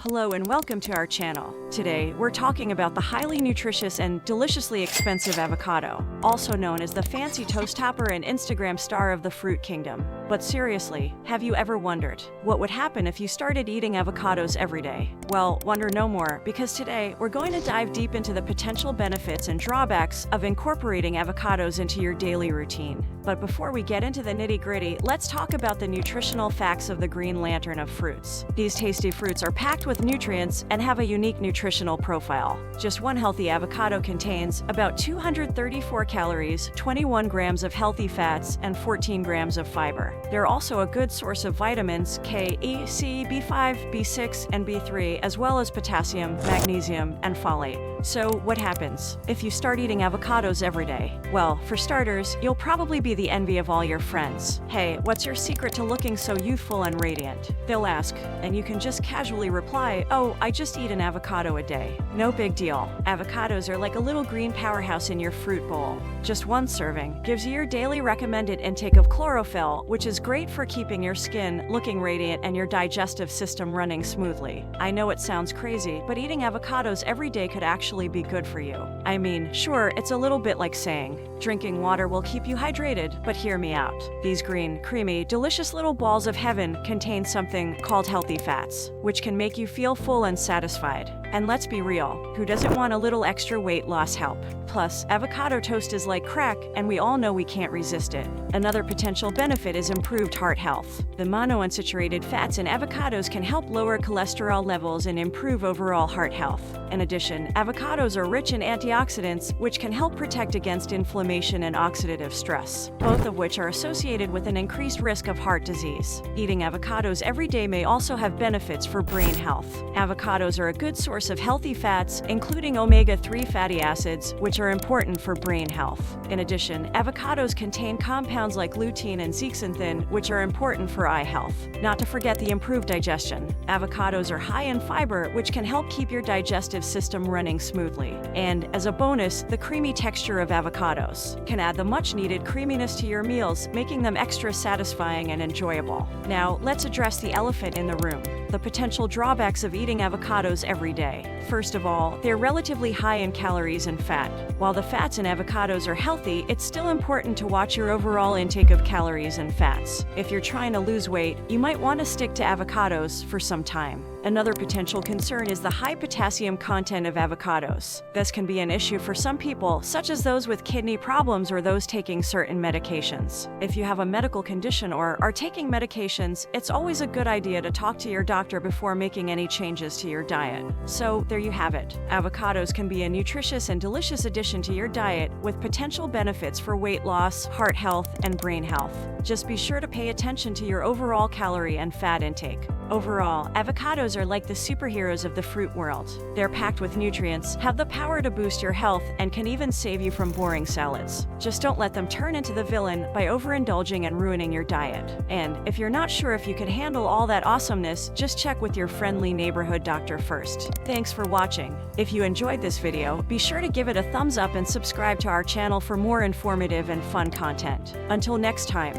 Hello and welcome to our channel. Today, we're talking about the highly nutritious and deliciously expensive avocado, also known as the fancy toast topper and Instagram star of the fruit kingdom. But seriously, have you ever wondered what would happen if you started eating avocados every day? Well, wonder no more, because today we're going to dive deep into the potential benefits and drawbacks of incorporating avocados into your daily routine. But before we get into the nitty-gritty, let's talk about the nutritional facts of the green lantern of fruits. These tasty fruits are packed with nutrients and have a unique nutritional profile. Just one healthy avocado contains about 234 calories, 21 grams of healthy fats, and 14 grams of fiber. They're also a good source of vitamins K, E, C, B5, B6, and B3, as well as potassium, magnesium, and folate. So what happens if you start eating avocados every day? Well, for starters, you'll probably be the envy of all your friends. Hey, what's your secret to looking so youthful and radiant? They'll ask, and you can just casually reply, oh, I just eat an avocado a day. No big deal. Avocados are like a little green powerhouse in your fruit bowl. Just one serving gives you your daily recommended intake of chlorophyll, which is great for keeping your skin looking radiant and your digestive system running smoothly. I know it sounds crazy, but eating avocados every day could actually be good for you. I mean, sure, it's a little bit like saying, drinking water will keep you hydrated, but hear me out. These green, creamy, delicious little balls of heaven contain something called healthy fats, which can make you feel full and satisfied. And let's be real, who doesn't want a little extra weight loss help? Plus, avocado toast is like crack, and we all know we can't resist it. Another potential benefit is improved heart health. The monounsaturated fats in avocados can help lower cholesterol levels and improve overall heart health. In addition, avocados are rich in antioxidants, which can help protect against inflammation and oxidative stress, both of which are associated with an increased risk of heart disease. Eating avocados every day may also have benefits for brain health. Avocados are a good source of healthy fats, including omega-3 fatty acids, which are important for brain health. In addition, avocados contain compounds like lutein and zeaxanthin, which are important for eye health. Not to forget the improved digestion. Avocados are high in fiber, which can help keep your digestive system running smoothly. And as a bonus, the creamy texture of avocados can add the much-needed creaminess to your meals, making them extra satisfying and enjoyable. Now, let's address the elephant in the room: the potential drawbacks of eating avocados every day. First of all, they're relatively high in calories and fat. While the fats in avocados are healthy, it's still important to watch your overall intake of calories and fats. If you're trying to lose weight, you might want to stick to avocados for some time. Another potential concern is the high potassium content of avocados. This can be an issue for some people, such as those with kidney problems or those taking certain medications. If you have a medical condition or are taking medications, it's always a good idea to talk to your doctor before making any changes to your diet. So there you have it. Avocados can be a nutritious and delicious addition to your diet with potential benefits for weight loss, heart health, and brain health. Just be sure to pay attention to your overall calorie and fat intake. Overall, avocados are like the superheroes of the fruit world. They're packed with nutrients, have the power to boost your health, and can even save you from boring salads. Just don't let them turn into the villain by overindulging and ruining your diet. And if you're not sure if you can handle all that awesomeness, just check with your friendly neighborhood doctor first. Thanks for watching. If you enjoyed this video, be sure to give it a thumbs up and subscribe to our channel for more informative and fun content. Until next time.